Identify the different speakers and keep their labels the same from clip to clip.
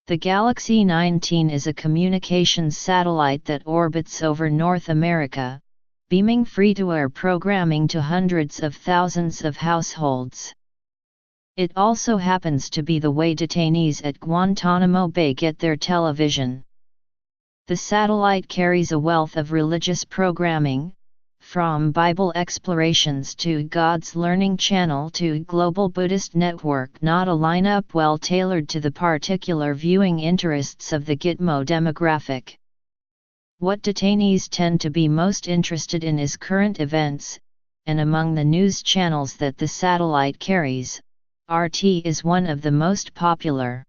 Speaker 1: The Galaxy 19 is a communications satellite that orbits over North America, beaming free-to-air programming to hundreds of thousands of households. It also happens to be the way detainees at Guantanamo Bay get their television. The satellite carries a wealth of religious programming, from Bible explorations to God's Learning Channel to Global Buddhist Network, not a lineup well tailored to the particular viewing interests of the Gitmo demographic. What detainees tend to be most interested in is current events, and among the news channels that the satellite carries, RT is one of the most popular.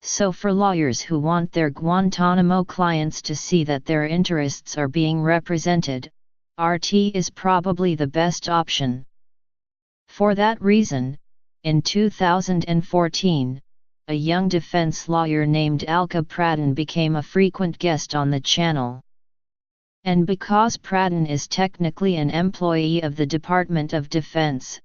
Speaker 1: So for lawyers who want their Guantanamo clients to see that their interests are being represented, RT is probably the best option. For that reason, in 2014, a young defense lawyer named Alka Pradhan became a frequent guest on the channel. And because Pradhan is technically an employee of the Department of Defense,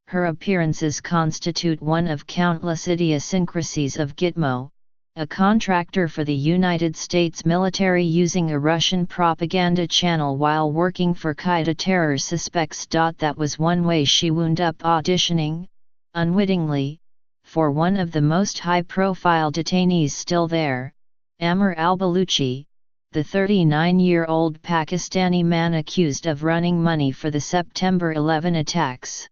Speaker 1: her appearances constitute one of countless idiosyncrasies of Gitmo, a contractor for the United States military using a Russian propaganda channel while working for Qaeda terror suspects. That was one way she wound up auditioning, unwittingly, for one of the most high-profile detainees still there, Amr al-Baluchi, the 39-year-old Pakistani man accused of running money for the September 11 attacks.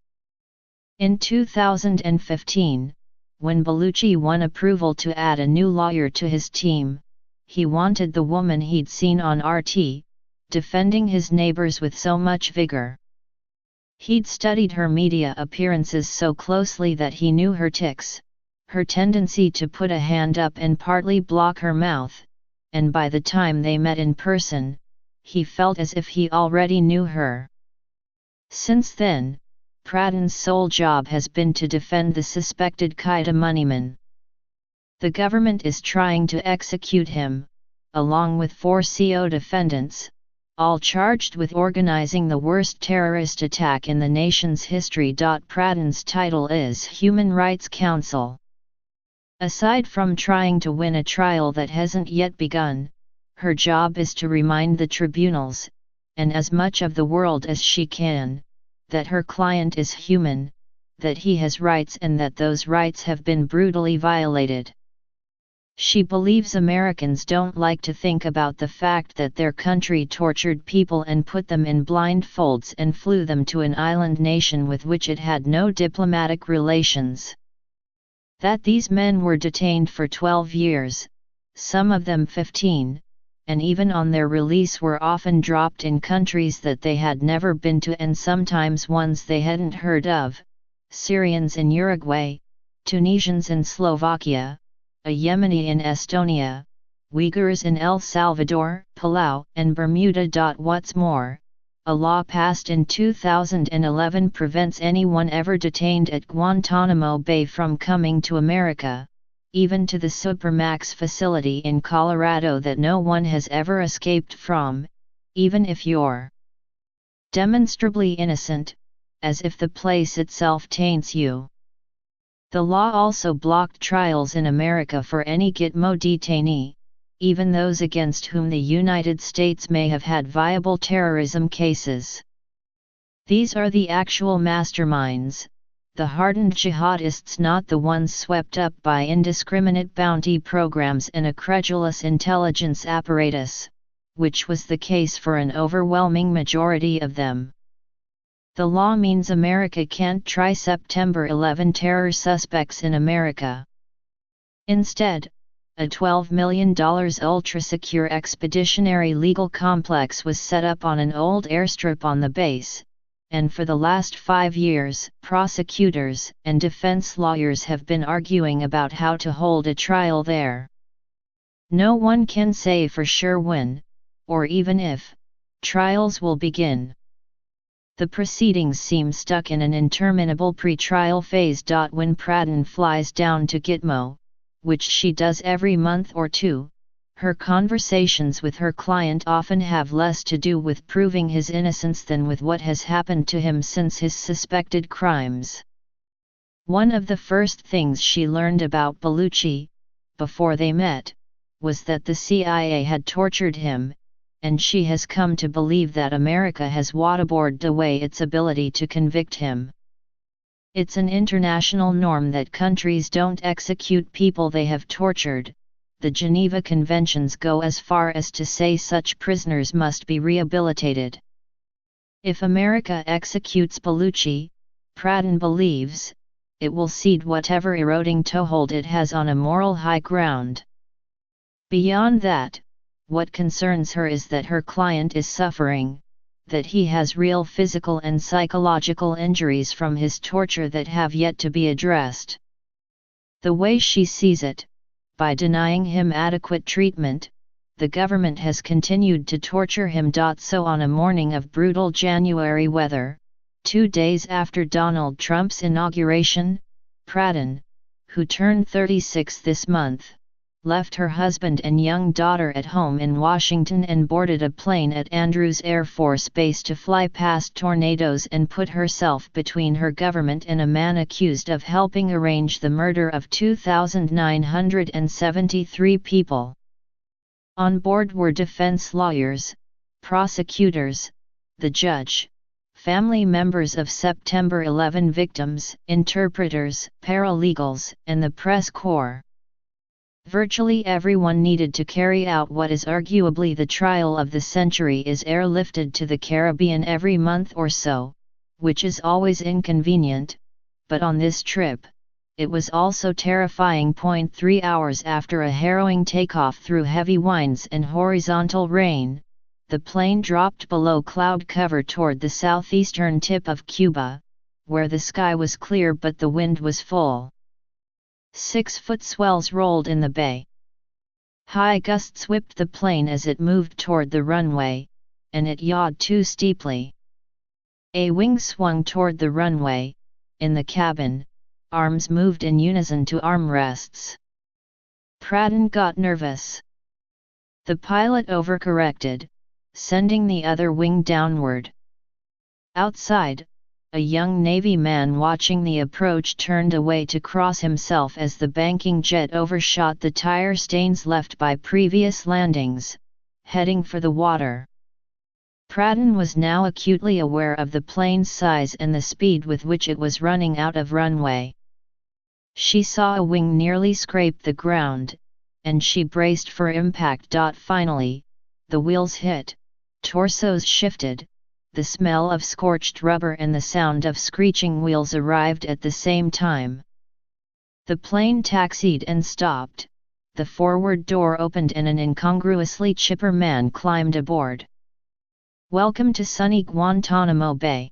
Speaker 1: In 2015, when Baluchi won approval to add a new lawyer to his team, he wanted the woman he'd seen on RT, defending his neighbors with so much vigor. He'd studied her media appearances so closely that he knew her tics, her tendency to put a hand up and partly block her mouth, and by the time they met in person, he felt as if he already knew her. Since then, Pradhan's sole job has been to defend the suspected Qaeda moneyman. The government is trying to execute him, along with 4 CO defendants, all charged with organizing the worst terrorist attack in the nation's history. Pradhan's title is Human Rights Counsel. Aside from trying to win a trial that hasn't yet begun, her job is to remind the tribunals, and as much of the world as she can, that her client is human, that he has rights and that those rights have been brutally violated. She believes Americans don't like to think about the fact that their country tortured people and put them in blindfolds and flew them to an island nation with which it had no diplomatic relations. That these men were detained for 12 years, some of them 15, and even on their release were often dropped in countries that they had never been to and sometimes ones they hadn't heard of, Syrians in Uruguay, Tunisians in Slovakia, a Yemeni in Estonia, Uyghurs in El Salvador, Palau, and Bermuda. What's more, a law passed in 2011 prevents anyone ever detained at Guantanamo Bay from coming to America, even to the Supermax facility in Colorado that no one has ever escaped from, even if you're demonstrably innocent, as if the place itself taints you. The law also blocked trials in America for any Gitmo detainee, even those against whom the United States may have had viable terrorism cases. These are the actual masterminds, the hardened jihadists, not the ones swept up by indiscriminate bounty programs and a credulous intelligence apparatus, which was the case for an overwhelming majority of them. The law means America can't try September 11 terror suspects in America. Instead, a $12 million ultra-secure expeditionary legal complex was set up on an old airstrip on the base, and for the last 5 years, prosecutors and defense lawyers have been arguing about how to hold a trial there. No one can say for sure when, or even if, trials will begin. The proceedings seem stuck in an interminable pre-trial phase. When Pradhan flies down to Gitmo, which she does every month or two, her conversations with her client often have less to do with proving his innocence than with what has happened to him since his suspected crimes. One of the first things she learned about Baluchi, before they met, was that the CIA had tortured him, and she has come to believe that America has waterboarded away its ability to convict him. It's an international norm that countries don't execute people they have tortured. The Geneva Conventions go as far as to say such prisoners must be rehabilitated. If America executes Bellucci, Pradhan believes, it will cede whatever eroding toehold it has on a moral high ground. Beyond that, what concerns her is that her client is suffering, that he has real physical and psychological injuries from his torture that have yet to be addressed. The way she sees it, by denying him adequate treatment, the government has continued to torture him. So on a morning of brutal January weather, 2 days after Donald Trump's inauguration, Pradhan, who turned 36 this month, left her husband and young daughter at home in Washington and boarded a plane at Andrews Air Force Base to fly past tornadoes and put herself between her government and a man accused of helping arrange the murder of 2,973 people. On board were defense lawyers, prosecutors, the judge, family members of September 11 victims, interpreters, paralegals, and the press corps. Virtually everyone needed to carry out what is arguably the trial of the century is airlifted to the Caribbean every month or so, which is always inconvenient, but on this trip, it was also terrifying. 3 hours after a harrowing takeoff through heavy winds and horizontal rain, the plane dropped below cloud cover toward the southeastern tip of Cuba, where the sky was clear but the wind was full. 6-foot swells rolled in the bay. High gusts whipped the plane as it moved toward the runway, and it yawed too steeply. A wing swung toward the runway. In the cabin, arms moved in unison to armrests. Pradhan got nervous. The pilot overcorrected, sending the other wing downward. Outside, a young Navy man watching the approach turned away to cross himself as the banking jet overshot the tire stains left by previous landings, heading for the water. Pradhan was now acutely aware of the plane's size and the speed with which it was running out of runway. She saw a wing nearly scrape the ground, and she braced for impact. Finally, the wheels hit, torsos shifted, the smell of scorched rubber and the sound of screeching wheels arrived at the same time. The plane taxied and stopped, the forward door opened and an incongruously chipper man climbed aboard. "Welcome to sunny Guantanamo Bay."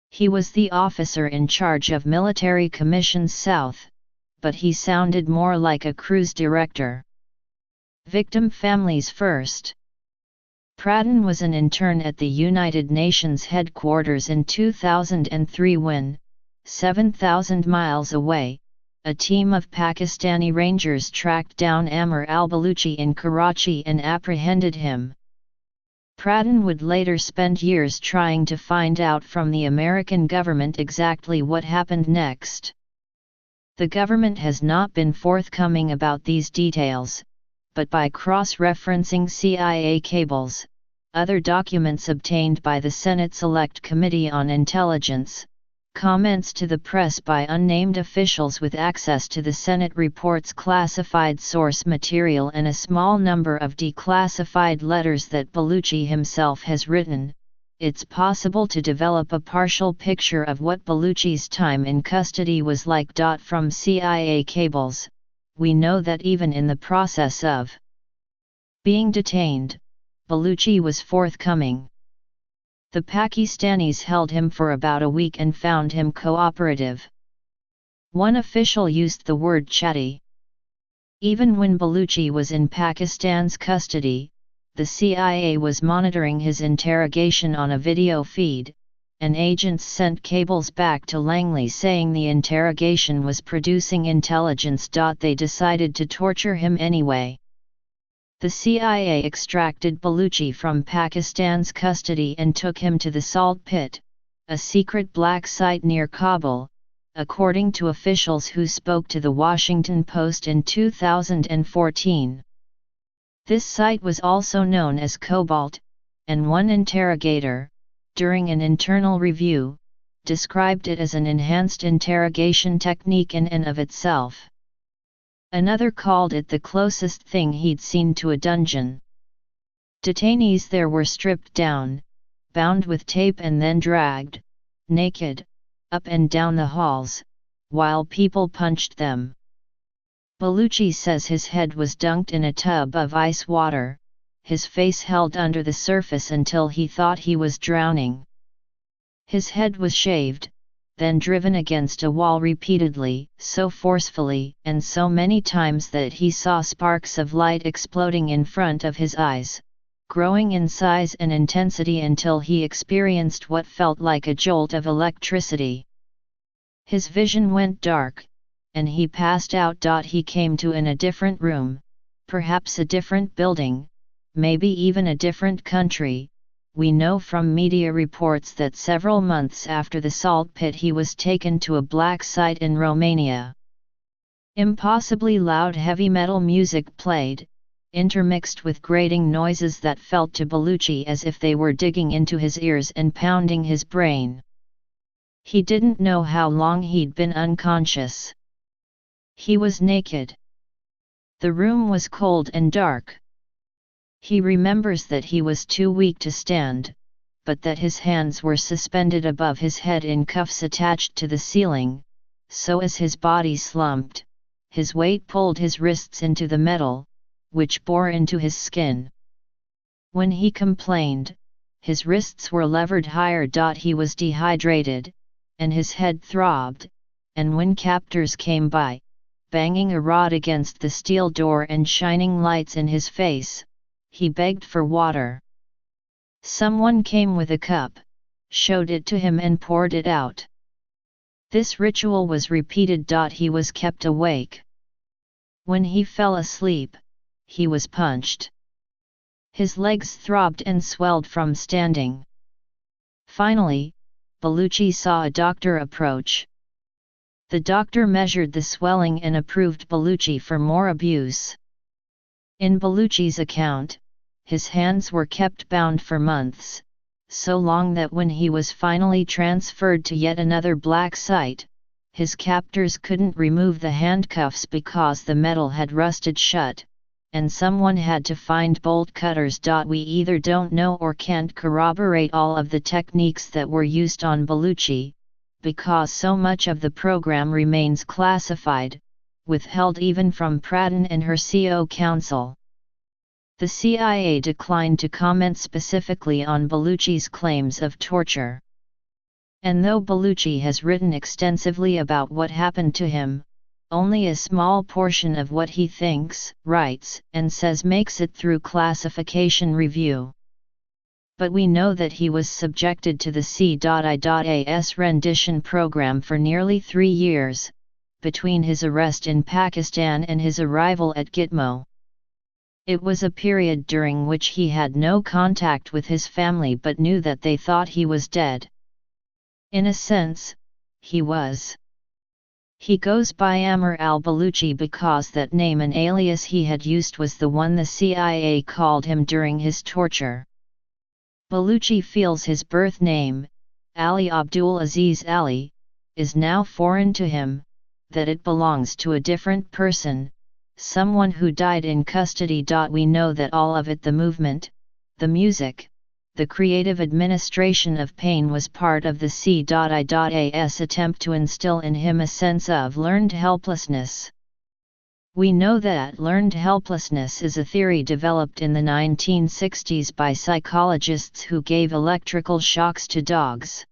Speaker 1: He was the officer in charge of military commissions south, but he sounded more like a cruise director. "Victim families first." Pradhan was an intern at the United Nations headquarters in 2003 when, 7,000 miles away, a team of Pakistani Rangers tracked down Ammar al-Bellucci in Karachi and apprehended him. Pradhan would later spend years trying to find out from the American government exactly what happened next. The government has not been forthcoming about these details, but by cross-referencing CIA cables, other documents obtained by the Senate Select Committee on Intelligence, comments to the press by unnamed officials with access to the Senate report's classified source material and a small number of declassified letters that Bellucci himself has written, it's possible to develop a partial picture of what Bellucci's time in custody was like. From CIA cables, we know that even in the process of being detained, Bellucci was forthcoming. The Pakistanis held him for about a week and found him cooperative. One official used the word chatty. Even when Bellucci was in Pakistan's custody, the CIA was monitoring his interrogation on a video feed, and agents sent cables back to Langley saying the interrogation was producing intelligence. They decided to torture him anyway. The CIA extracted Bellucci from Pakistan's custody and took him to the Salt Pit, a secret black site near Kabul, according to officials who spoke to the Washington Post in 2014. This site was also known as Cobalt, and one interrogator, during an internal review, described it as an enhanced interrogation technique in and of itself. Another called it the closest thing he'd seen to a dungeon. Detainees there were stripped down, bound with tape and then dragged, naked, up and down the halls, while people punched them. Bellucci says his head was dunked in a tub of ice water, his face held under the surface until he thought he was drowning. His head was shaved, then driven against a wall repeatedly, so forcefully and so many times that he saw sparks of light exploding in front of his eyes, growing in size and intensity until he experienced what felt like a jolt of electricity. His vision went dark, and he passed out. He came to in a different room, perhaps a different building, maybe even a different country. We know from media reports that several months after the salt pit he was taken to a black site in Romania. Impossibly loud heavy metal music played, intermixed with grating noises that felt to Bellucci as if they were digging into his ears and pounding his brain. He didn't know how long he'd been unconscious. He was naked. The room was cold and dark. He remembers that he was too weak to stand, but that his hands were suspended above his head in cuffs attached to the ceiling, so as his body slumped, his weight pulled his wrists into the metal, which bore into his skin. When he complained, his wrists were levered higher. He was dehydrated, and his head throbbed, and when captors came by, banging a rod against the steel door and shining lights in his face, he begged for water. Someone came with a cup, showed it to him and poured it out. This ritual was repeated. He was kept awake. When he fell asleep, he was punched. His legs throbbed and swelled from standing. Finally, Bellucci saw a doctor approach. The doctor measured the swelling and approved Bellucci for more abuse. In Bellucci's account, his hands were kept bound for months, so long that when he was finally transferred to yet another black site, his captors couldn't remove the handcuffs because the metal had rusted shut, and someone had to find bolt cutters. We either don't know or can't corroborate all of the techniques that were used on Bellucci, because so much of the program remains classified, withheld even from Pradhan and her CO counsel. The CIA declined to comment specifically on Bellucci's claims of torture. And though Bellucci has written extensively about what happened to him, only a small portion of what he thinks, writes, and says makes it through classification review. But we know that he was subjected to the C.I.A.'s rendition program for nearly 3 years, between his arrest in Pakistan and his arrival at Gitmo. It was a period during which he had no contact with his family but knew that they thought he was dead. In a sense, he was. He goes by Amr al-Bellucci because that name and alias he had used was the one the CIA called him during his torture. Bellucci feels his birth name, Ali Abdul Aziz Ali, is now foreign to him, that it belongs to a different person, someone who died in custody. We know that all of it, the movement, the music, the creative administration of pain, was part of the C.I.A.'s attempt to instill in him a sense of learned helplessness. We know that learned helplessness is a theory developed in the 1960s by psychologists who gave electrical shocks to dogs.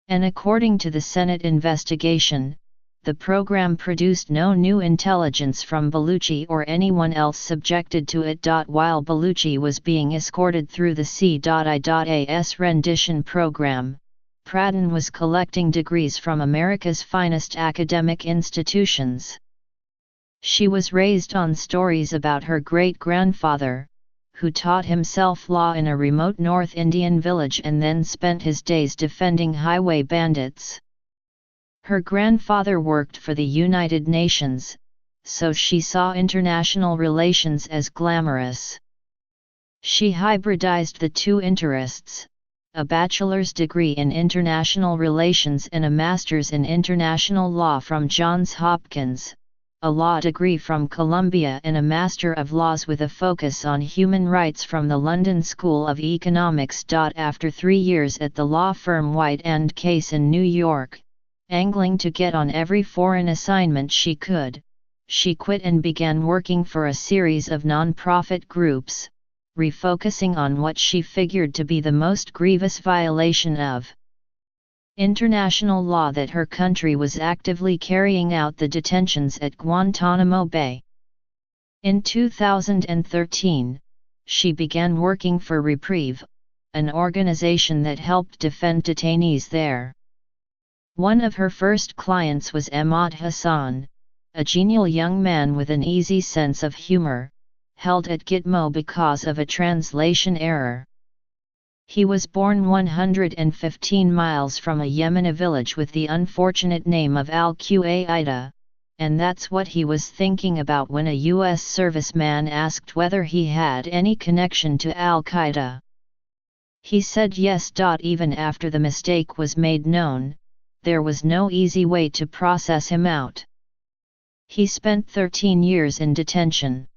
Speaker 1: And according to the Senate investigation, the program produced no new intelligence from Bellucci or anyone else subjected to it. While Bellucci was being escorted through the C.I.A.'s rendition program, Pradhan was collecting degrees from America's finest academic institutions. She was raised on stories about her great-grandfather, who taught himself law in a remote North Indian village and then spent his days defending highway bandits. Her grandfather worked for the United Nations, so she saw international relations as glamorous. She hybridized the two interests, a bachelor's degree in international relations and a master's in international law from Johns Hopkins, a law degree from Columbia and a Master of Laws with a focus on human rights from the London School of Economics. After 3 years at the law firm White & Case in New York, angling to get on every foreign assignment she could, she quit and began working for a series of non-profit groups, refocusing on what she figured to be the most grievous violation of international law that her country was actively carrying out: the detentions at Guantanamo Bay. In 2013, she began working for Reprieve, an organization that helped defend detainees there. One of her first clients was Ahmad Hassan, a genial young man with an easy sense of humor, held at Gitmo because of a translation error. He was born 115 miles from a Yemeni village with the unfortunate name of Al-Qaeda, and that's what he was thinking about when a U.S. serviceman asked whether he had any connection to Al-Qaeda. He said yes. Even after the mistake was made known, there was no easy way to process him out. He spent 13 years in detention.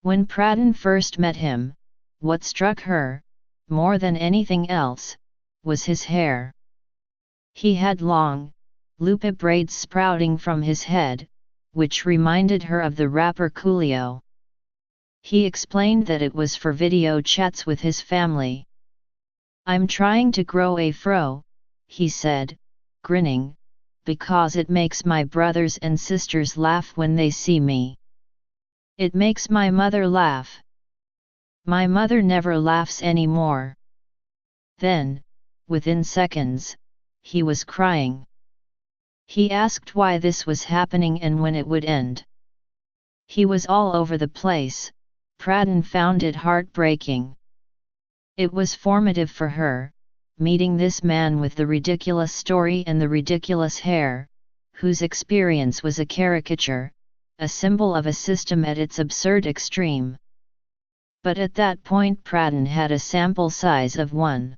Speaker 1: When Pradhan first met him, what struck her, more than anything else, was his hair. He had long, lupa braids sprouting from his head, which reminded her of the rapper Coolio. He explained that it was for video chats with his family. "I'm trying to grow a fro," he said, grinning, "because it makes my brothers and sisters laugh when they see me. It makes my mother laugh. My mother never laughs anymore." Then, within seconds, he was crying. He asked why this was happening and when it would end. He was all over the place. Pradhan found it heartbreaking. It was formative for her, meeting this man with the ridiculous story and the ridiculous hair, whose experience was a caricature, a symbol of a system at its absurd extreme. But at that point Pradhan had a sample size of 1.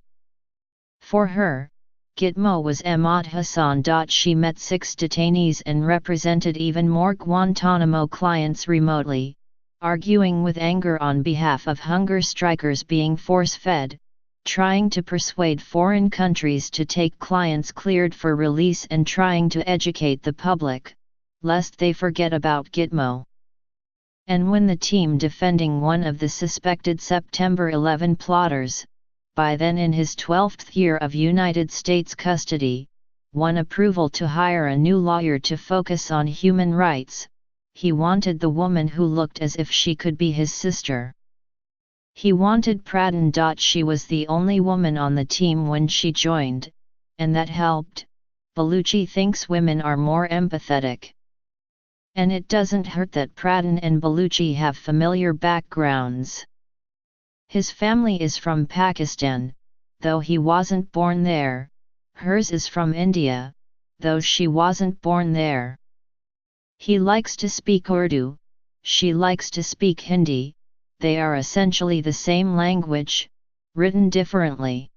Speaker 1: For her, Gitmo was Ahmad Hassan. She met 6 detainees and represented even more Guantanamo clients remotely, arguing with anger on behalf of hunger strikers being force-fed, trying to persuade foreign countries to take clients cleared for release and trying to educate the public, lest they forget about Gitmo. And when the team defending one of the suspected September 11 plotters, by then in his 12th year of United States custody, won approval to hire a new lawyer to focus on human rights, he wanted the woman who looked as if she could be his sister. He wanted Pradhan. She was the only woman on the team when she joined, and that helped. Baluchi thinks women are more empathetic. And it doesn't hurt that Pradhan and Baluchi have familiar backgrounds. His family is from Pakistan, though he wasn't born there. Hers is from India, though she wasn't born there. He likes to speak Urdu, she likes to speak Hindi. They are essentially the same language, written differently.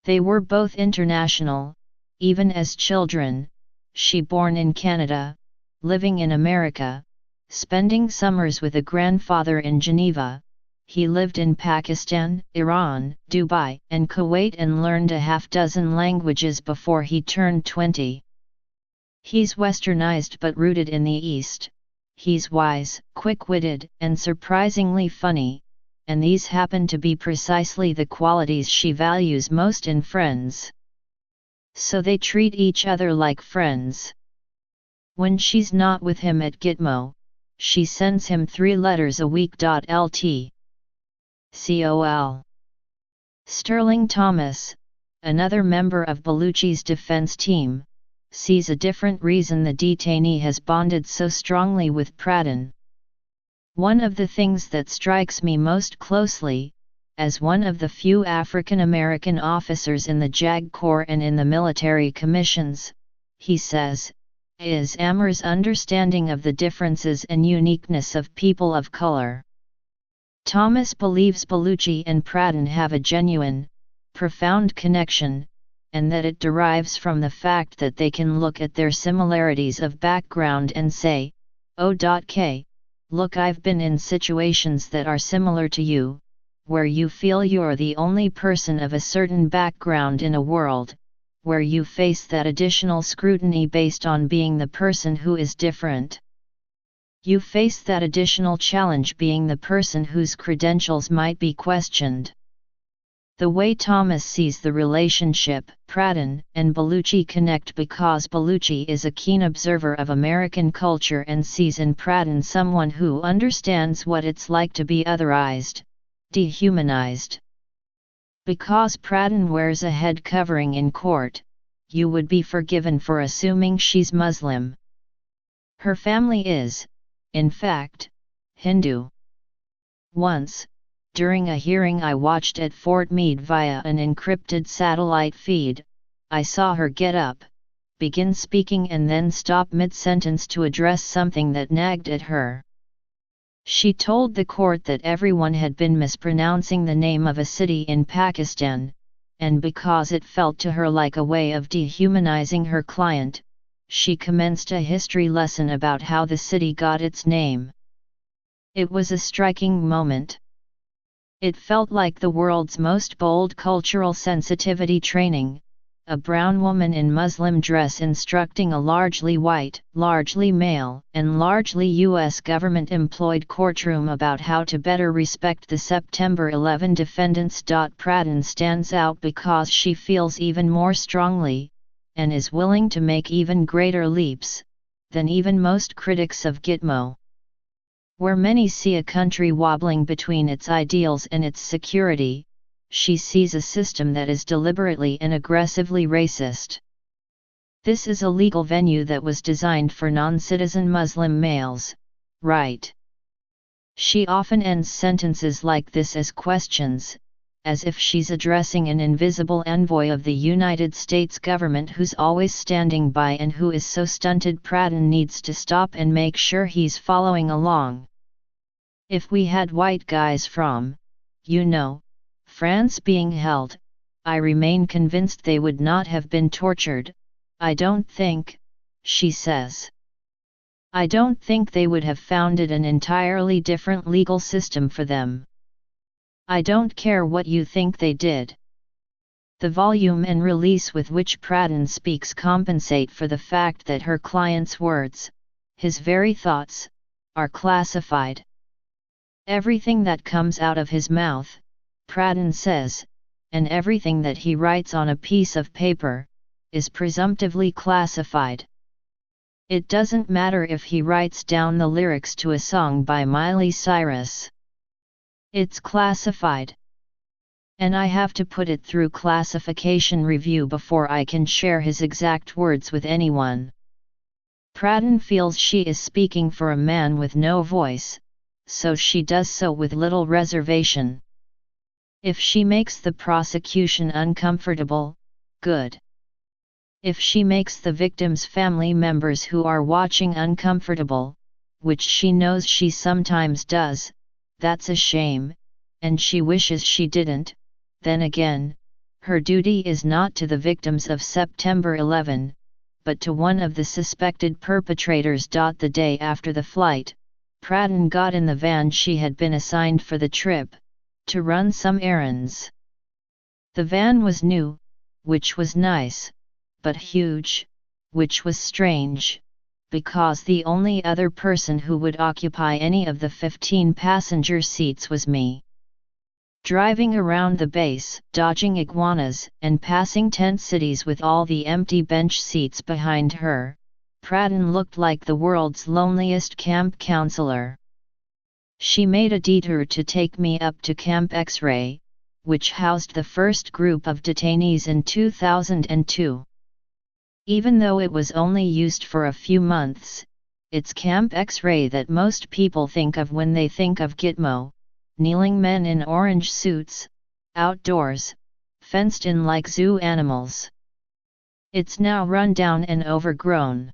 Speaker 1: They were both international, even as children, she born in Canada, living in America, spending summers with a grandfather in Geneva. He lived in Pakistan, Iran, Dubai, and Kuwait and learned a half-dozen languages before he turned 20. He's westernized but rooted in the East. He's wise, quick-witted, and surprisingly funny, and these happen to be precisely the qualities she values most in friends. So they treat each other like friends. When she's not with him at Gitmo, she sends him 3 letters a week. Lt. Col. Sterling Thomas, another member of Baluchi's defense team, sees a different reason the detainee has bonded so strongly with Pradhan. "One of the things that strikes me most closely, as one of the few African American officers in the JAG Corps and in the military commissions, he says, is Amar's understanding of the differences and uniqueness of people of color. Thomas believes Baluchi and Pradhan have a genuine, profound connection, and that it derives from the fact that they can look at their similarities of background and say, "Oh, look, I've been in situations that are similar to you, where you feel you're the only person of a certain background in a world, where you face that additional scrutiny based on being the person who is different. You face that additional challenge being the person whose credentials might be questioned." The way Thomas sees the relationship, Pradhan and Baluchi connect because Baluchi is a keen observer of American culture and sees in Pradhan someone who understands what it's like to be otherized, dehumanized. Because Pradhan wears a head covering in court, you would be forgiven for assuming she's Muslim. Her family is, in fact, Hindu. Once, during a hearing I watched at Fort Meade via an encrypted satellite feed, I saw her get up, begin speaking and then stop mid-sentence to address something that nagged at her. She told the court that everyone had been mispronouncing the name of a city in Pakistan, and because it felt to her like a way of dehumanizing her client, she commenced a history lesson about how the city got its name. It was a striking moment. It felt like the world's most bold cultural sensitivity training, a brown woman in Muslim dress instructing a largely white, largely male, and largely U.S. government-employed courtroom about how to better respect the September 11 defendants. Pradhan stands out because she feels even more strongly, and is willing to make even greater leaps, than even most critics of Gitmo. Where many see a country wobbling between its ideals and its security, she sees a system that is deliberately and aggressively racist. This is a legal venue that was designed for non-citizen Muslim males, right? She often ends sentences like this as questions, as if she's addressing an invisible envoy of the United States government who's always standing by and who is so stunted Pradhan needs to stop and make sure he's following along. If we had white guys from, France being held, I remain convinced they would not have been tortured. I don't think, she says. I don't think they would have founded an entirely different legal system for them. I don't care what you think they did. The volume and release with which Pradhan speaks compensate for the fact that her client's words, his very thoughts, are classified. Everything that comes out of his mouth, Pradhan says, and everything that he writes on a piece of paper, is presumptively classified. It doesn't matter if he writes down the lyrics to a song by Miley Cyrus. It's classified. And I have to put it through classification review before I can share his exact words with anyone. Pradhan feels she is speaking for a man with no voice, so she does so with little reservation. If she makes the prosecution uncomfortable, good. If she makes the victim's family members who are watching uncomfortable, which she knows she sometimes does, that's a shame, and she wishes she didn't. Then again, her duty is not to the victims of September 11, but to one of the suspected perpetrators. The day after the flight, Pradhan got in the van she had been assigned for the trip, to run some errands. The van was new, which was nice, but huge, which was strange, because the only other person who would occupy any of the 15 passenger seats was me. Driving around the base, dodging iguanas, and passing tent cities with all the empty bench seats behind her, Pradhan looked like the world's loneliest camp counselor. She made a detour to take me up to Camp X-Ray, which housed the first group of detainees in 2002. Even though it was only used for a few months, it's Camp X-Ray that most people think of when they think of Gitmo, kneeling men in orange suits, outdoors, fenced in like zoo animals. It's now run down and overgrown.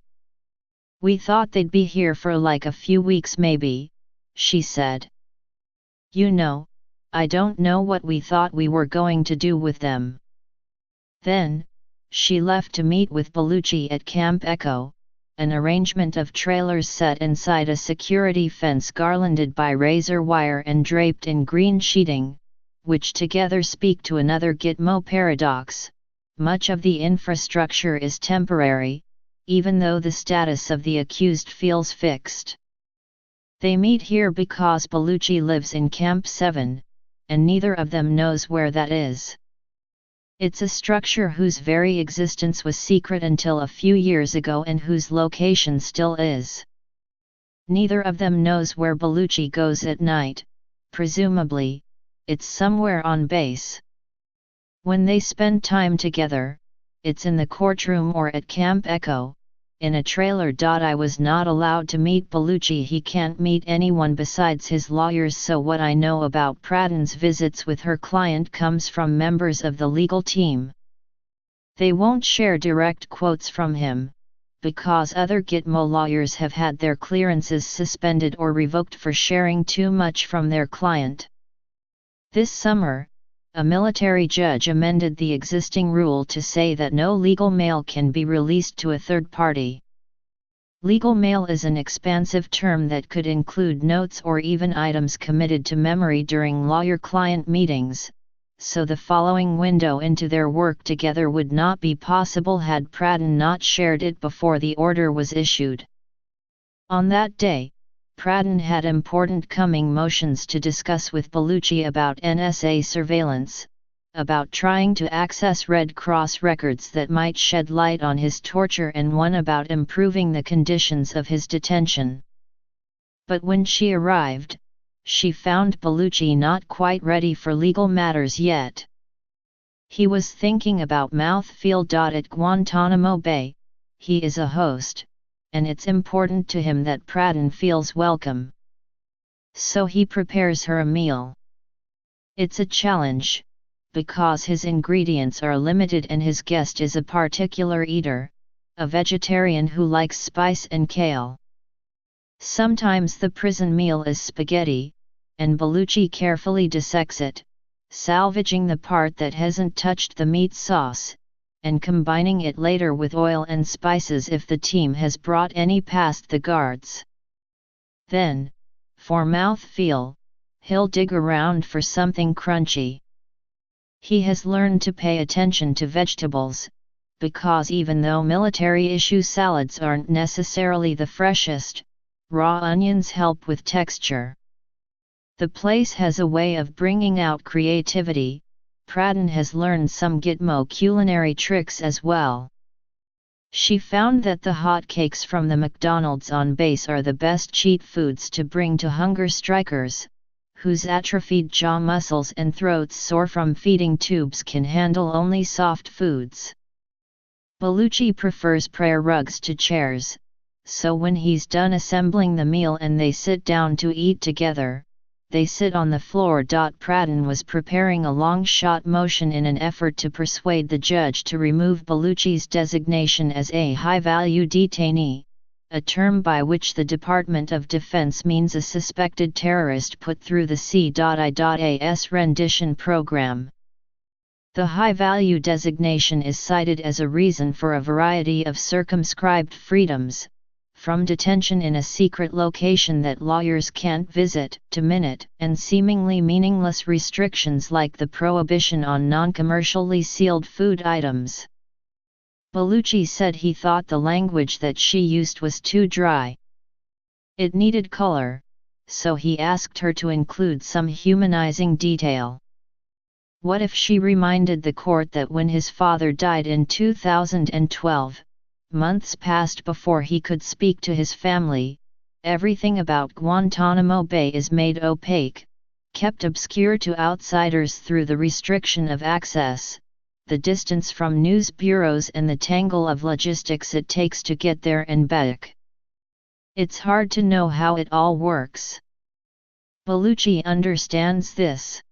Speaker 1: We thought they'd be here for like a few weeks maybe, she said. You know, I don't know what we thought we were going to do with them. Then, she left to meet with Bellucci at Camp Echo, an arrangement of trailers set inside a security fence garlanded by razor wire and draped in green sheeting, which together speak to another Gitmo paradox. Much of the infrastructure is temporary, even though the status of the accused feels fixed. They meet here because Bellucci lives in Camp 7, and neither of them knows where that is. It's a structure whose very existence was secret until a few years ago and whose location still is. Neither of them knows where Bellucci goes at night. Presumably, it's somewhere on base. When they spend time together, it's in the courtroom or at Camp Echo, in a trailer. I was not allowed to meet Bellucci. He can't meet anyone besides his lawyers, so what I know about Pradhan's visits with her client comes from members of the legal team. They won't share direct quotes from him, because other Gitmo lawyers have had their clearances suspended or revoked for sharing too much from their client. This summer, a military judge amended the existing rule to say that no legal mail can be released to a third party. Legal mail is an expansive term that could include notes or even items committed to memory during lawyer-client meetings, so the following window into their work together would not be possible had Pradhan not shared it before the order was issued. On that day, Pradhan had important coming motions to discuss with Bellucci about NSA surveillance, about trying to access Red Cross records that might shed light on his torture, and one about improving the conditions of his detention. But when she arrived, she found Bellucci not quite ready for legal matters yet. He was thinking about mouthfeel. At Guantanamo Bay, he is a host, and it's important to him that Pradhan feels welcome. So he prepares her a meal. It's a challenge, because his ingredients are limited and his guest is a particular eater, a vegetarian who likes spice and kale. Sometimes the prison meal is spaghetti, and Bellucci carefully dissects it, salvaging the part that hasn't touched the meat sauce, and combining it later with oil and spices if the team has brought any past the guards. Then, for mouthfeel, he'll dig around for something crunchy. He has learned to pay attention to vegetables, because even though military-issue salads aren't necessarily the freshest, raw onions help with texture. The place has a way of bringing out creativity. Pradhan has learned some Gitmo culinary tricks as well. She found that the hot cakes from the McDonald's on base are the best cheat foods to bring to hunger strikers, whose atrophied jaw muscles and throats sore from feeding tubes can handle only soft foods. Bellucci prefers prayer rugs to chairs, so when he's done assembling the meal and they sit down to eat together, they sit on the floor. Pradhan was preparing a long-shot motion in an effort to persuade the judge to remove Bellucci's designation as a high-value detainee, a term by which the Department of Defense means a suspected terrorist put through the C.I.A.'s rendition program. The high-value designation is cited as a reason for a variety of circumscribed freedoms, from detention in a secret location that lawyers can't visit, to minute and seemingly meaningless restrictions like the prohibition on non-commercially sealed food items. Bellucci said he thought the language that she used was too dry. It needed color, so he asked her to include some humanizing detail. What if she reminded the court that when his father died in 2012, months passed before he could speak to his family, everything about Guantanamo Bay is made opaque, kept obscure to outsiders through the restriction of access, the distance from news bureaus and the tangle of logistics it takes to get there and back. It's hard to know how it all works. Bellucci understands this.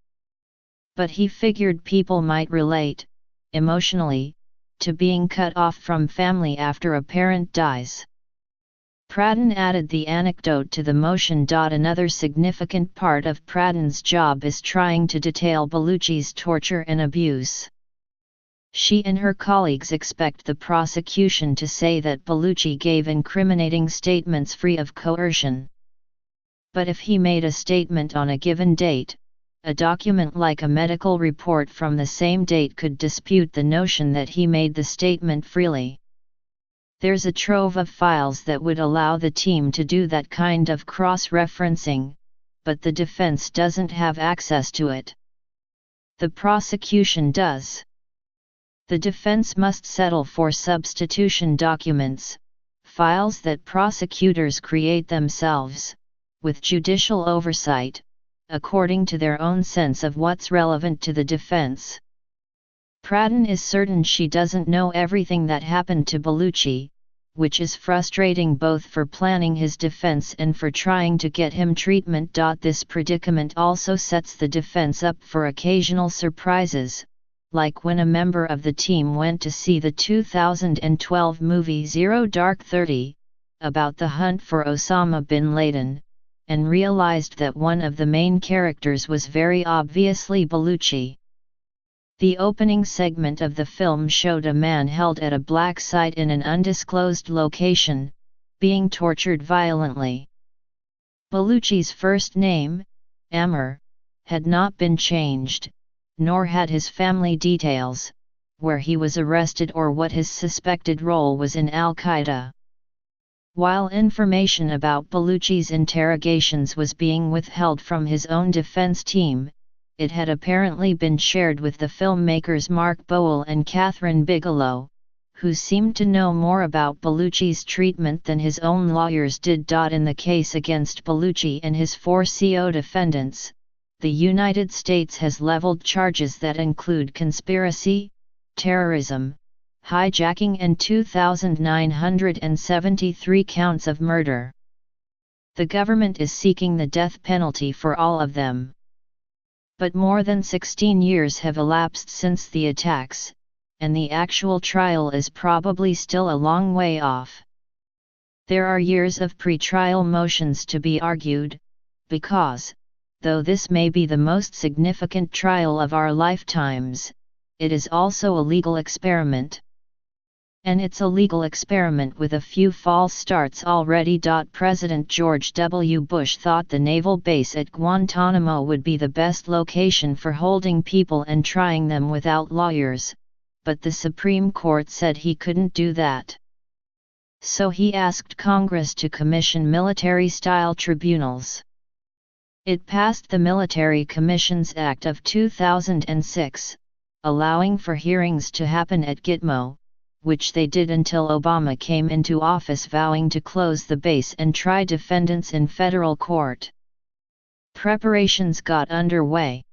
Speaker 1: But he figured people might relate, emotionally, to being cut off from family after a parent dies. Pradhan added the anecdote to the motion. Another significant part of Pradhan's job is trying to detail Baluchi's torture and abuse. She and her colleagues expect the prosecution to say that Baluchi gave incriminating statements free of coercion. But if he made a statement on a given date, a document like a medical report from the same date could dispute the notion that he made the statement freely. There's a trove of files that would allow the team to do that kind of cross-referencing, but the defense doesn't have access to it. The prosecution does. The defense must settle for substitution documents, files that prosecutors create themselves, with judicial oversight, according to their own sense of what's relevant to the defense. Pradhan is certain she doesn't know everything that happened to Baluchi, which is frustrating both for planning his defense and for trying to get him treatment. This predicament also sets the defense up for occasional surprises, like when a member of the team went to see the 2012 movie Zero Dark 30, about the hunt for Osama bin Laden, and realized that one of the main characters was very obviously Baluchi. The opening segment of the film showed a man held at a black site in an undisclosed location, being tortured violently. Baluchi's first name, Ammar, had not been changed, nor had his family details, where he was arrested or what his suspected role was in Al-Qaeda. While information about Baluchi's interrogations was being withheld from his own defense team, it had apparently been shared with the filmmakers Mark Boal and Catherine Bigelow, who seemed to know more about Baluchi's treatment than his own lawyers did. In the case against Baluchi and his 4 co-defendants, the United States has leveled charges that include conspiracy, terrorism, hijacking and 2,973 counts of murder. The government is seeking the death penalty for all of them. But more than 16 years have elapsed since the attacks, and the actual trial is probably still a long way off. There are years of pre-trial motions to be argued, because, though this may be the most significant trial of our lifetimes, it is also a legal experiment. And it's a legal experiment with a few false starts already. President George W. Bush thought the naval base at Guantanamo would be the best location for holding people and trying them without lawyers, but the Supreme Court said he couldn't do that. So he asked Congress to commission military-style tribunals. It passed the Military Commissions Act of 2006, allowing for hearings to happen at Gitmo, which they did until Obama came into office vowing to close the base and try defendants in federal court. Preparations got underway.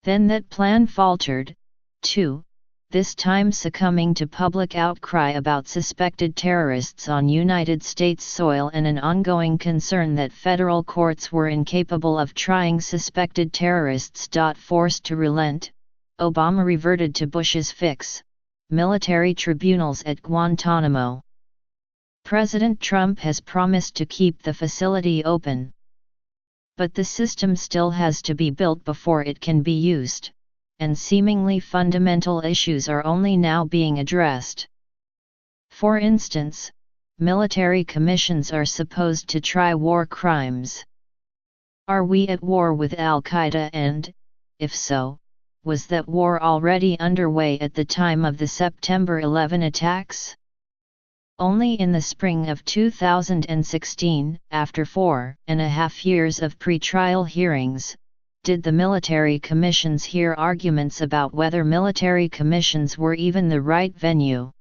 Speaker 1: Then that plan faltered, too, this time succumbing to public outcry about suspected terrorists on United States soil and an ongoing concern that federal courts were incapable of trying suspected terrorists. Forced to relent, Obama reverted to Bush's fix: military tribunals at Guantanamo. President Trump has promised to keep the facility open. But the system still has to be built before it can be used, and seemingly fundamental issues are only now being addressed. For instance, military commissions are supposed to try war crimes. Are we at war with Al-Qaeda, and, if so, was that war already underway at the time of the September 11 attacks? Only in the spring of 2016, after 4.5 years of pre-trial hearings, did the military commissions hear arguments about whether military commissions were even the right venue.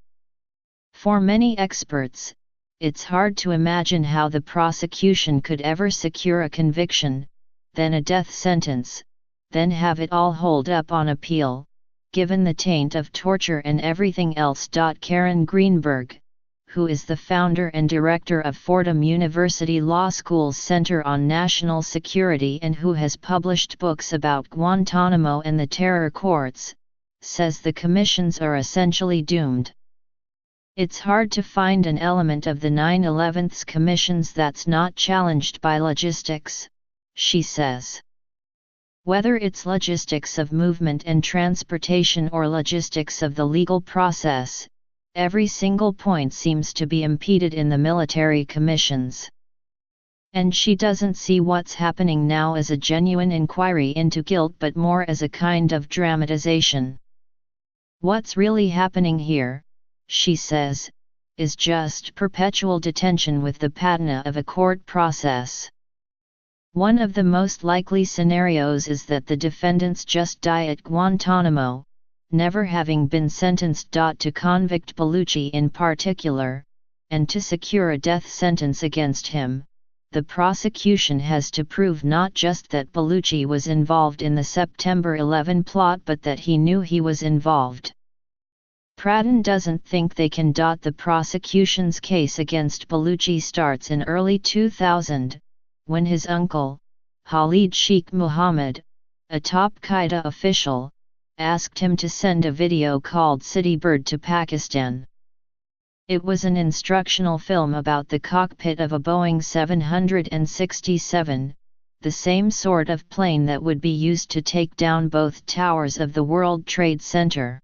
Speaker 1: For many experts, it's hard to imagine how the prosecution could ever secure a conviction, then a death sentence, then have it all hold up on appeal, given the taint of torture and everything else. Karen Greenberg, who is the founder and director of Fordham University Law School's Center on National Security and who has published books about Guantanamo and the terror courts, says the commissions are essentially doomed. It's hard to find an element of the 9/11's commissions that's not challenged by logistics, she says. Whether it's logistics of movement and transportation or logistics of the legal process, every single point seems to be impeded in the military commissions. And she doesn't see what's happening now as a genuine inquiry into guilt but more as a kind of dramatization. What's really happening here, she says, is just perpetual detention with the patina of a court process. One of the most likely scenarios is that the defendants just die at Guantanamo, never having been sentenced. To convict Bellucci in particular, and to secure a death sentence against him, the prosecution has to prove not just that Bellucci was involved in the September 11 plot but that he knew he was involved. Pradhan doesn't think they can. The prosecution's case against Bellucci starts in early 2000, when his uncle, Khalid Sheikh Mohammed, a top Qaeda official, asked him to send a video called City Bird to Pakistan. It was an instructional film about the cockpit of a Boeing 767, the same sort of plane that would be used to take down both towers of the World Trade Center.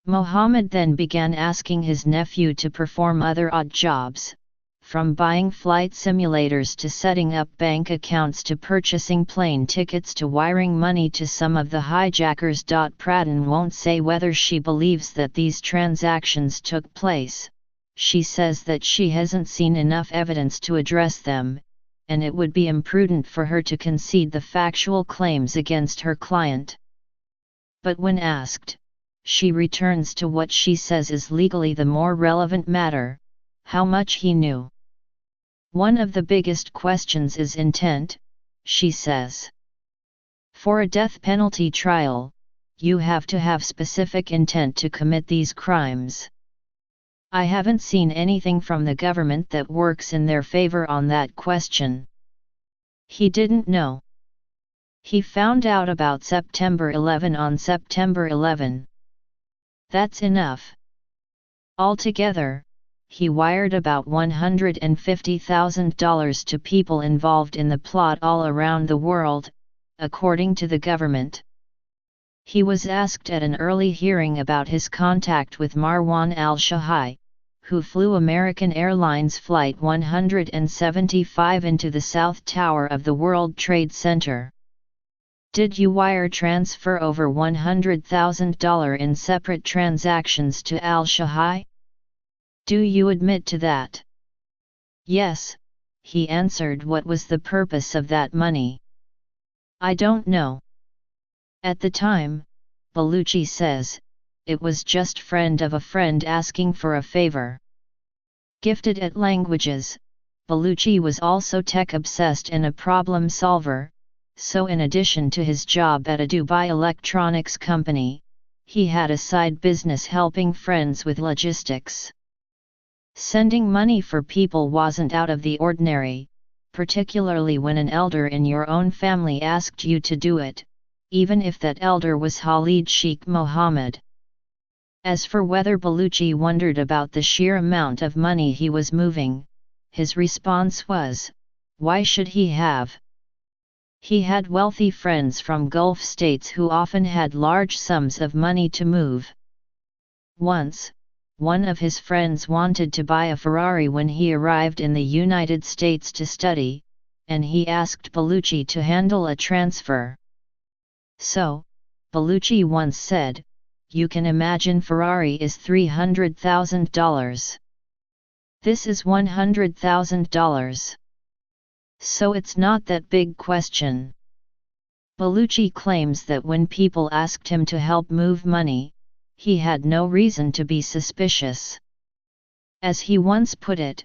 Speaker 1: Mohammed then began asking his nephew to perform other odd jobs, from buying flight simulators to setting up bank accounts to purchasing plane tickets to wiring money to some of the hijackers. Pradhan won't say whether she believes that these transactions took place. She says that she hasn't seen enough evidence to address them, and it would be imprudent for her to concede the factual claims against her client. But when asked, she returns to what she says is legally the more relevant matter: how much he knew. One of the biggest questions is intent, she says. For a death penalty trial, you have to have specific intent to commit these crimes. I haven't seen anything from the government that works in their favor on that question. He didn't know. He found out about September 11 on September 11. That's enough. Altogether, he wired about $150,000 to people involved in the plot all around the world, according to the government. He was asked at an early hearing about his contact with Marwan al-Shahai, who flew American Airlines Flight 175 into the South Tower of the World Trade Center. Did you wire transfer over $100,000 in separate transactions to al-Shahai? Do you admit to that? Yes, he answered. What was the purpose of that money? I don't know. At the time, Bellucci says, it was just friend of a friend asking for a favor. Gifted at languages, Bellucci was also tech-obsessed and a problem solver, so in addition to his job at a Dubai electronics company, he had a side business helping friends with logistics. Sending money for people wasn't out of the ordinary, particularly when an elder in your own family asked you to do it, even if that elder was Khalid Sheikh Mohammed. As for whether Bellucci wondered about the sheer amount of money he was moving, his response was, why should he have? He had wealthy friends from Gulf states who often had large sums of money to move. Once, one of his friends wanted to buy a Ferrari when he arrived in the United States to study, and he asked Bellucci to handle a transfer. So, Bellucci once said, you can imagine Ferrari is $300,000. This is $100,000. So it's not that big question. Bellucci claims that when people asked him to help move money, he had no reason to be suspicious. As he once put it,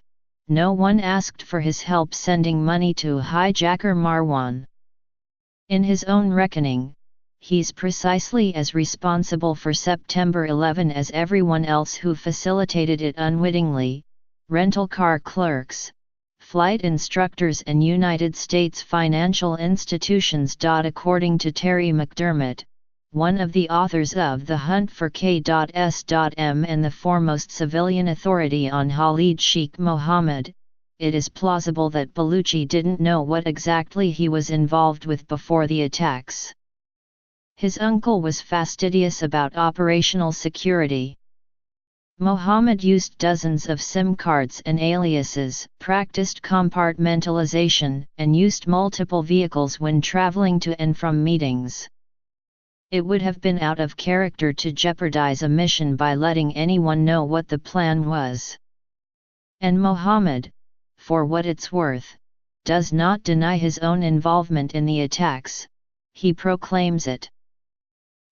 Speaker 1: no one asked for his help sending money to hijacker Marwan. In his own reckoning, he's precisely as responsible for September 11 as everyone else who facilitated it unwittingly: rental car clerks, flight instructors and United States financial institutions. According to Terry McDermott, one of the authors of The Hunt for K.S.M. and the foremost civilian authority on Khalid Sheikh Mohammed, it is plausible that Baluchi didn't know what exactly he was involved with before the attacks. His uncle was fastidious about operational security. Mohammed used dozens of SIM cards and aliases, practiced compartmentalization, and used multiple vehicles when traveling to and from meetings. It would have been out of character to jeopardize a mission by letting anyone know what the plan was. And Mohammed, for what it's worth, does not deny his own involvement in the attacks, he proclaims it.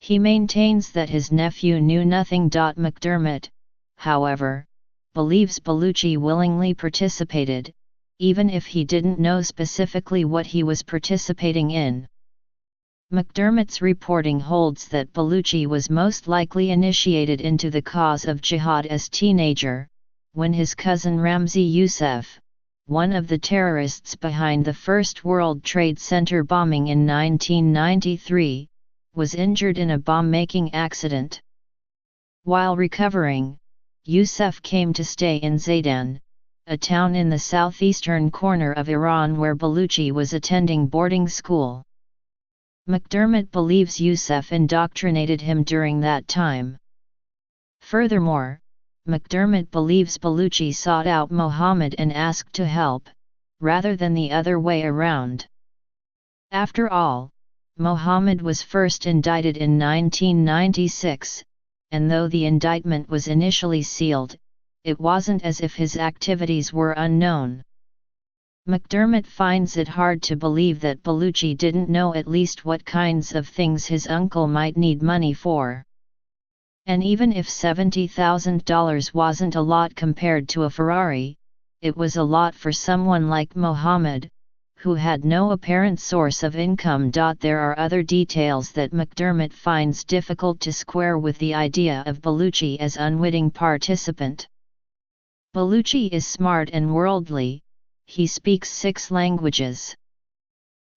Speaker 1: He maintains that his nephew knew nothing. McDermott, however, believes Baluchi willingly participated, even if he didn't know specifically what he was participating in. McDermott's reporting holds that Baluchi was most likely initiated into the cause of jihad as teenager, when his cousin Ramzi Youssef, one of the terrorists behind the First World Trade Center bombing in 1993, was injured in a bomb-making accident. While recovering, Youssef came to stay in Zaydan, a town in the southeastern corner of Iran where Baluchi was attending boarding school. McDermott believes Youssef indoctrinated him during that time. Furthermore, McDermott believes Baluchi sought out Mohammed and asked to help, rather than the other way around. After all, Mohammed was first indicted in 1996, and though the indictment was initially sealed, it wasn't as if his activities were unknown. McDermott finds it hard to believe that Baluchi didn't know at least what kinds of things his uncle might need money for. And even if $70,000 wasn't a lot compared to a Ferrari, it was a lot for someone like Mohammed, who had no apparent source of income. There are other details that McDermott finds difficult to square with the idea of Baluchi as unwitting participant. Baluchi is smart and worldly. He speaks 6 languages.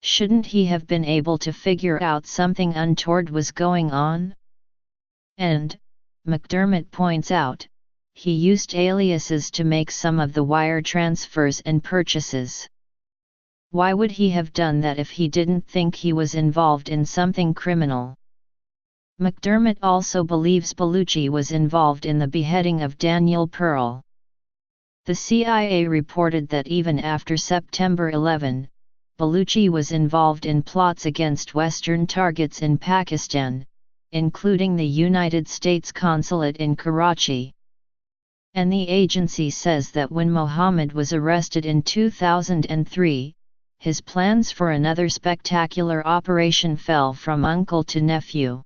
Speaker 1: Shouldn't he have been able to figure out something untoward was going on? And, McDermott points out, he used aliases to make some of the wire transfers and purchases. Why would he have done that if he didn't think he was involved in something criminal? McDermott also believes Baluchi was involved in the beheading of Daniel Pearl. The CIA reported that even after September 11, Baluchi was involved in plots against Western targets in Pakistan, including the United States consulate in Karachi. And the agency says that when Mohammed was arrested in 2003, his plans for another spectacular operation fell from uncle to nephew.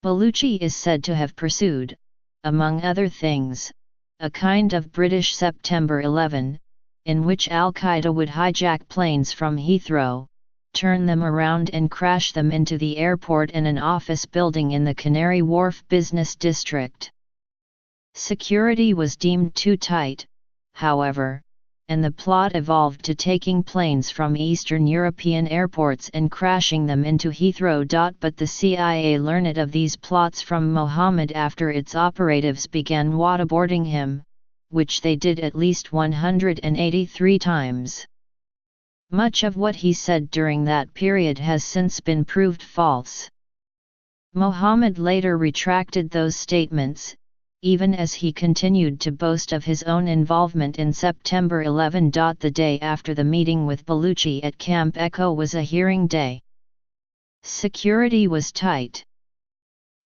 Speaker 1: Baluchi is said to have pursued, among other things, a kind of British September 11, in which Al-Qaeda would hijack planes from Heathrow, turn them around and crash them into the airport and an office building in the Canary Wharf business district. Security was deemed too tight, however, and the plot evolved to taking planes from Eastern European airports and crashing them into Heathrow. But the CIA learned of these plots from Mohammed after its operatives began waterboarding him, which they did at least 183 times. Much of what he said during that period has since been proved false. Mohammed later retracted those statements, even as he continued to boast of his own involvement in September 11. The day after the meeting with Baluchi at Camp Echo was a hearing day. Security was tight.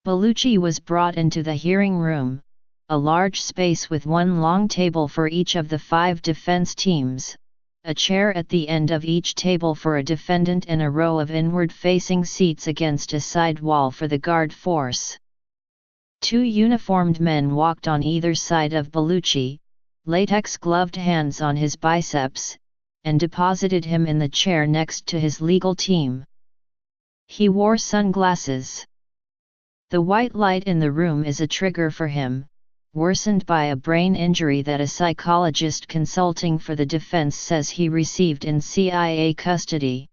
Speaker 1: Baluchi was brought into the hearing room, a large space with one long table for each of the 5 defense teams, a chair at the end of each table for a defendant and a row of inward-facing seats against a side wall for the guard force. 2 uniformed men walked on either side of Baluchi, latex-gloved hands on his biceps, and deposited him in the chair next to his legal team. He wore sunglasses. The white light in the room is a trigger for him, worsened by a brain injury that a psychologist consulting for the defense says he received in CIA custody.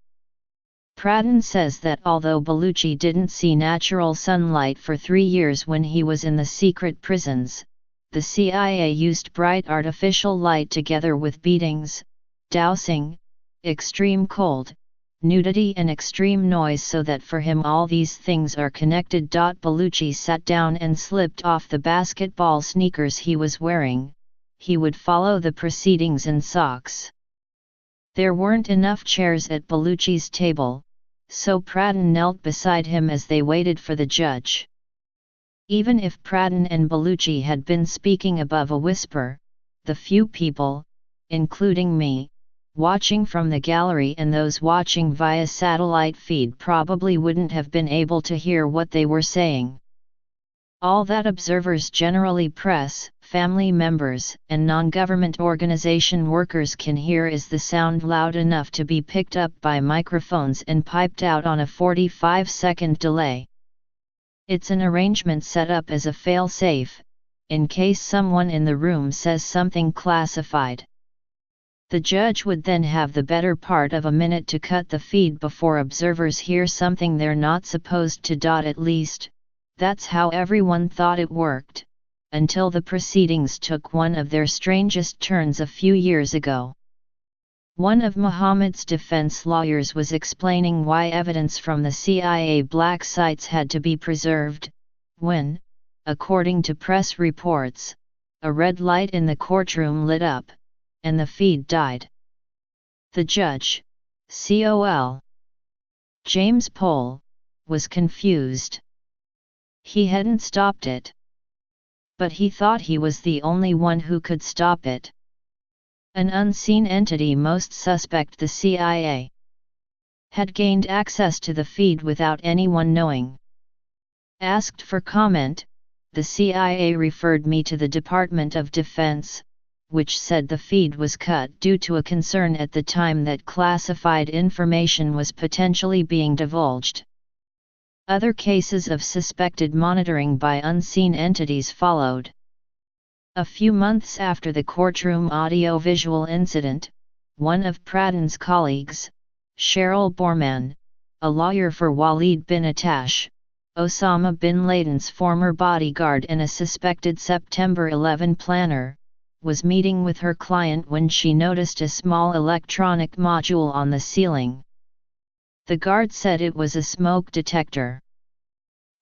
Speaker 1: Pradhan says that although Baluchi didn't see natural sunlight for 3 years when he was in the secret prisons, the CIA used bright artificial light together with beatings, dousing, extreme cold, nudity and extreme noise so that for him all these things are connected. Baluchi sat down and slipped off the basketball sneakers he was wearing. He would follow the proceedings in socks. There weren't enough chairs at Baluchi's table, so Pradhan knelt beside him as they waited for the judge. Even if Pradhan and Baluchi had been speaking above a whisper, the few people, including me, watching from the gallery and those watching via satellite feed probably wouldn't have been able to hear what they were saying. All that observers, generally press, family members, and non-government organization workers can hear is the sound loud enough to be picked up by microphones and piped out on a 45-second delay. It's an arrangement set up as a fail-safe, in case someone in the room says something classified. The judge would then have the better part of a minute to cut the feed before observers hear something they're not supposed to. At least, that's how everyone thought it worked, until the proceedings took one of their strangest turns a few years ago. One of Muhammad's defense lawyers was explaining why evidence from the CIA black sites had to be preserved, when, according to press reports, a red light in the courtroom lit up, and the feed died. The judge, Col. James Pohl, was confused. He hadn't stopped it. But he thought he was the only one who could stop it. An unseen entity, most suspect the CIA, had gained access to the feed without anyone knowing. Asked for comment, the CIA referred me to the Department of Defense, which said the feed was cut due to a concern at the time that classified information was potentially being divulged. Other cases of suspected monitoring by unseen entities followed. A few months after the courtroom audio-visual incident, one of Pradhan's colleagues, Cheryl Borman, a lawyer for Walid bin Attash, Osama bin Laden's former bodyguard and a suspected September 11 planner, was meeting with her client when she noticed a small electronic module on the ceiling. The guard said it was a smoke detector.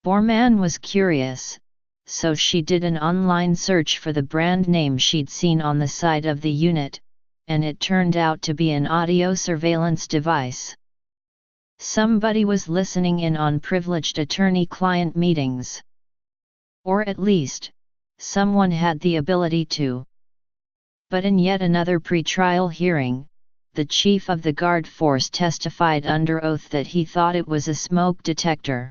Speaker 1: Borman was curious, so she did an online search for the brand name she'd seen on the side of the unit, and it turned out to be an audio surveillance device. Somebody was listening in on privileged attorney-client meetings. Or at least, someone had the ability to. But in yet another pre-trial hearing, the chief of the guard force testified under oath that he thought it was a smoke detector.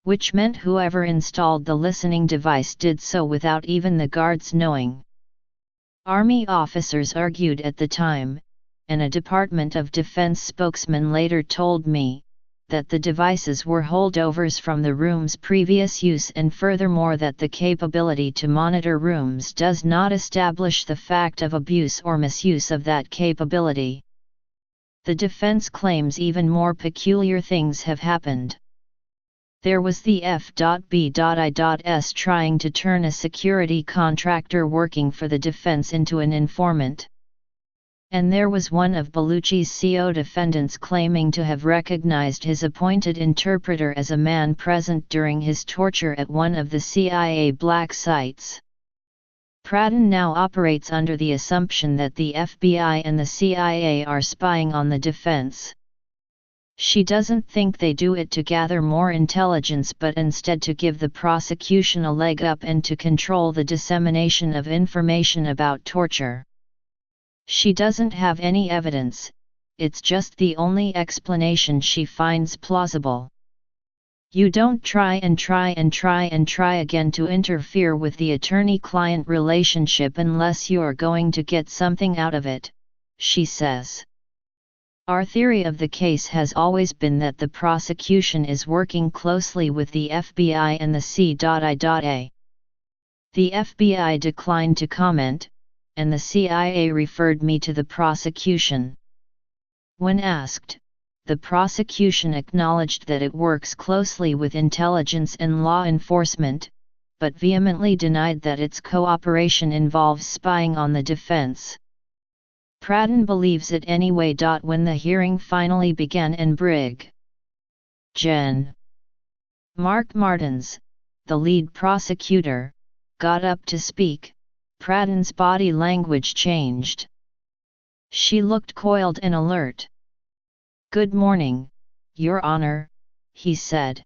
Speaker 1: Which meant whoever installed the listening device did so without even the guards knowing. Army officers argued at the time, and a Department of Defense spokesman later told me, that the devices were holdovers from the room's previous use, and furthermore that the capability to monitor rooms does not establish the fact of abuse or misuse of that capability. The defense claims even more peculiar things have happened. There was the F.B.I.S. trying to turn a security contractor working for the defense into an informant. And there was one of Baluchi's CO defendants claiming to have recognized his appointed interpreter as a man present during his torture at one of the CIA black sites. Pradhan now operates under the assumption that the FBI and the CIA are spying on the defense. She doesn't think they do it to gather more intelligence, but instead to give the prosecution a leg up and to control the dissemination of information about torture. She doesn't have any evidence, it's just the only explanation she finds plausible. You don't try and try and try and try again to interfere with the attorney-client relationship unless you're going to get something out of it, she says. Our theory of the case has always been that the prosecution is working closely with the FBI and the CIA. The FBI declined to comment, and the CIA referred me to the prosecution. When asked, the prosecution acknowledged that it works closely with intelligence and law enforcement, but vehemently denied that its cooperation involves spying on the defense. Pradhan believes it anyway. When the hearing finally began and Brig. Gen. Mark Martins, the lead prosecutor, got up to speak, Pradhan's body language changed. She looked coiled and alert. "Good morning, Your Honor," he said.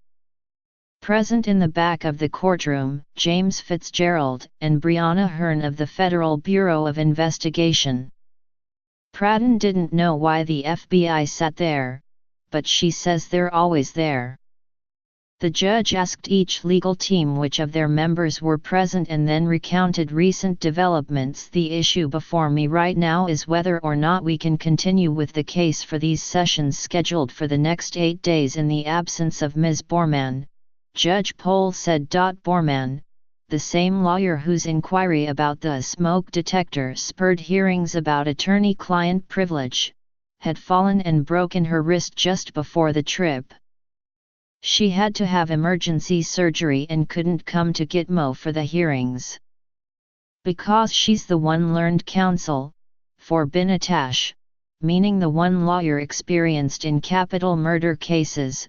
Speaker 1: Present in the back of the courtroom, James Fitzgerald and Brianna Hearn of the Federal Bureau of Investigation. Pradhan didn't know why the FBI sat there, but she says they're always there. The judge asked each legal team which of their members were present and then recounted recent developments. "The issue before me right now is whether or not we can continue with the case for these sessions scheduled for the next 8 days in the absence of Ms. Borman," Judge Pohl said. Borman, the same lawyer whose inquiry about the smoke detector spurred hearings about attorney-client privilege, had fallen and broken her wrist just before the trip. She had to have emergency surgery and couldn't come to Gitmo for the hearings. Because she's the one learned counsel, for Binatash, meaning the one lawyer experienced in capital murder cases,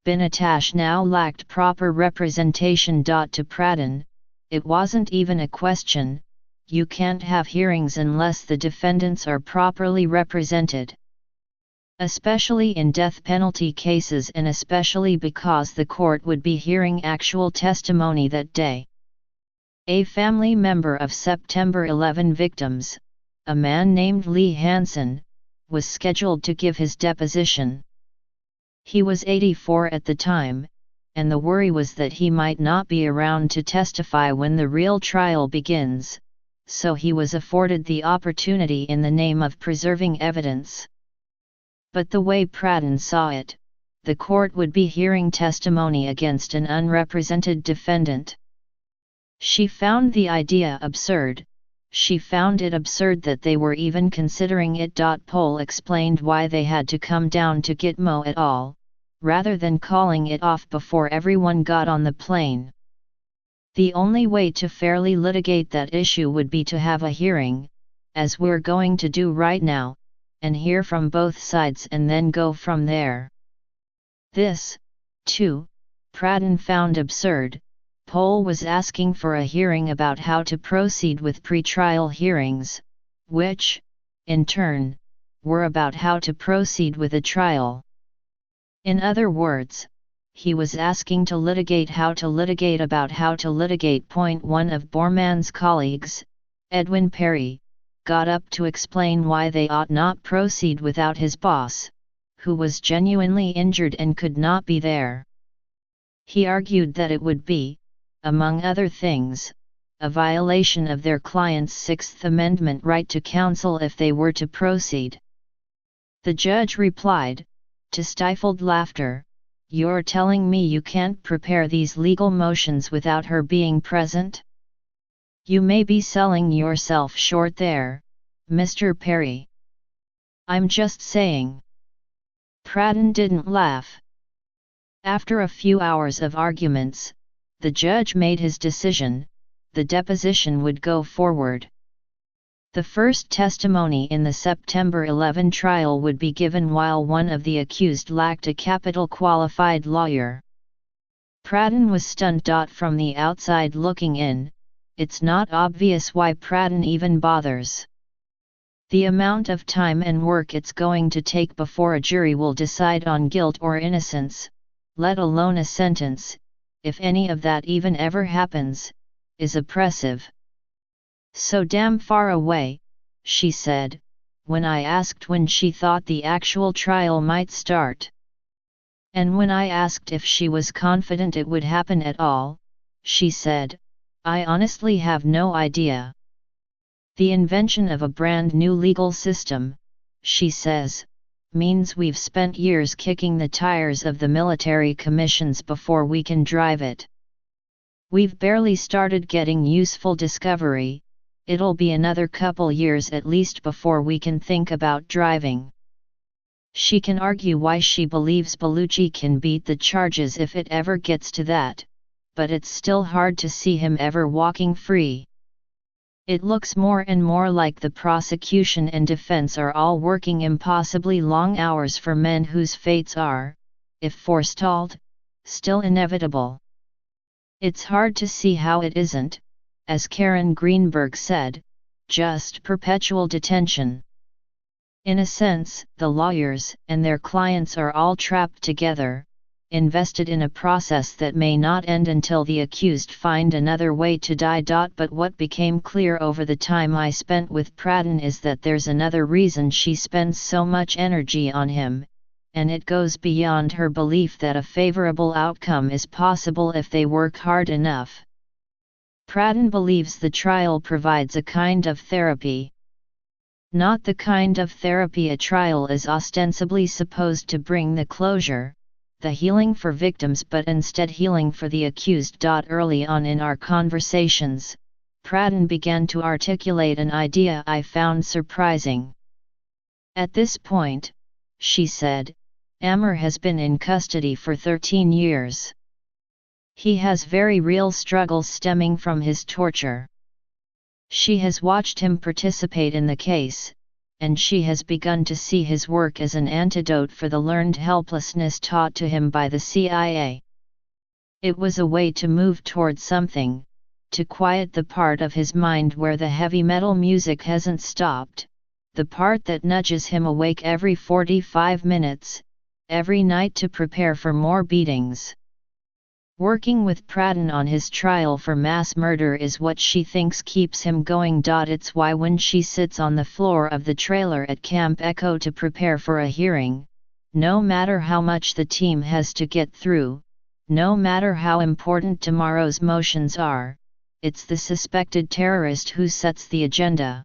Speaker 1: Binatash now lacked proper representation. To Pradhan, it wasn't even a question, you can't have hearings unless the defendants are properly represented. Especially in death penalty cases and especially because the court would be hearing actual testimony that day. A family member of September 11 victims, a man named Lee Hansen, was scheduled to give his deposition. He was 84 at the time, and the worry was that he might not be around to testify when the real trial begins, so he was afforded the opportunity in the name of preserving evidence. But the way Pradhan saw it, the court would be hearing testimony against an unrepresented defendant. She found the idea absurd. She found it absurd that they were even considering it. Pohl explained why they had to come down to Gitmo at all, rather than calling it off before everyone got on the plane. The only way to fairly litigate that issue would be to have a hearing, as we're going to do right now, and hear from both sides and then go from there. This, too, Pradhan found absurd. Pohl was asking for a hearing about how to proceed with pretrial hearings, which, in turn, were about how to proceed with a trial. In other words, he was asking to litigate how to litigate about how to litigate. One of Borman's colleagues, Edwin Perry, got up to explain why they ought not proceed without his boss, who was genuinely injured and could not be there. He argued that it would be, among other things, a violation of their client's Sixth Amendment right to counsel if they were to proceed. The judge replied, to stifled laughter, "You're telling me you can't prepare these legal motions without her being present? You may be selling yourself short there, Mr. Perry. I'm just saying." Pradhan didn't laugh. After a few hours of arguments, the judge made his decision: the deposition would go forward. The first testimony in the September 11 trial would be given while one of the accused lacked a capital qualified lawyer. Pradhan was stunned. From the outside looking in, it's not obvious why Pradhan even bothers. The amount of time and work it's going to take before a jury will decide on guilt or innocence, let alone a sentence, if any of that even ever happens, is oppressive. "So damn far away," she said, when I asked when she thought the actual trial might start. And when I asked if she was confident it would happen at all, she said, "I honestly have no idea." The invention of a brand new legal system, she says, means we've spent years kicking the tires of the military commissions before we can drive it. We've barely started getting useful discovery. It'll be another couple years at least before we can think about driving. She can argue why she believes Bellucci can beat the charges if it ever gets to that, but it's still hard to see him ever walking free. It looks more and more like the prosecution and defense are all working impossibly long hours for men whose fates are, if forestalled, still inevitable. It's hard to see how it isn't, as Karen Greenberg said, just perpetual detention. In a sense, the lawyers and their clients are all trapped together, invested in a process that may not end until the accused find another way to die. But what became clear over the time I spent with Pradhan is that there's another reason she spends so much energy on him, and it goes beyond her belief that a favorable outcome is possible if they work hard enough. Pradhan believes the trial provides a kind of therapy. Not the kind of therapy a trial is ostensibly supposed to bring, the closure, the healing for victims, but instead healing for the accused. Early on in our conversations, Pradhan began to articulate an idea I found surprising. At this point, she said, Amar has been in custody for 13 years. He has very real struggles stemming from his torture. She has watched him participate in the case, and she has begun to see his work as an antidote for the learned helplessness taught to him by the CIA. It was a way to move toward something, to quiet the part of his mind where the heavy metal music hasn't stopped, the part that nudges him awake every 45 minutes, every night to prepare for more beatings. Working with Pradhan on his trial for mass murder is what she thinks keeps him going. It's why when she sits on the floor of the trailer at Camp Echo to prepare for a hearing, no matter how much the team has to get through, no matter how important tomorrow's motions are, it's the suspected terrorist who sets the agenda.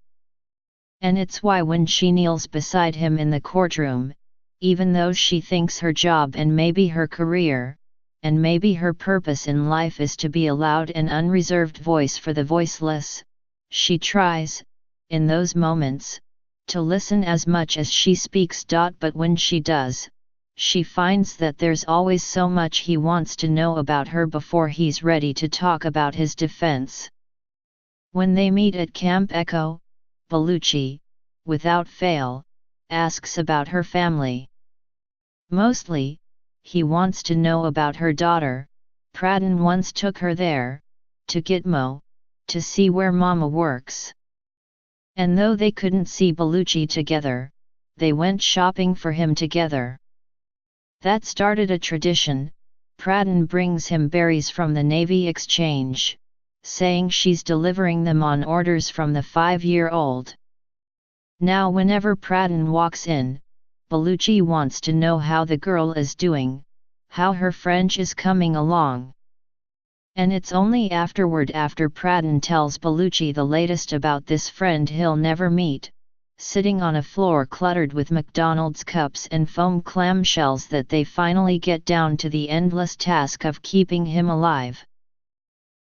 Speaker 1: And it's why when she kneels beside him in the courtroom, even though she thinks her job and maybe her career, and maybe her purpose in life is to be a loud and unreserved voice for the voiceless, she tries, in those moments, to listen as much as she speaks. But when she does, she finds that there's always so much he wants to know about her before he's ready to talk about his defense. When they meet at Camp Echo, Bellucci, without fail, asks about her family. Mostly, he wants to know about her daughter. Pradhan once took her there, to Gitmo, to see where Mama works. And though they couldn't see Bellucci together, they went shopping for him together. That started a tradition. Pradhan brings him berries from the Navy Exchange, saying she's delivering them on orders from the 5-year-old. Now whenever Pradhan walks in, Bellucci wants to know how the girl is doing, how her French is coming along. And it's only afterward, after Pradhan tells Bellucci the latest about this friend he'll never meet, sitting on a floor cluttered with McDonald's cups and foam clamshells, that they finally get down to the endless task of keeping him alive.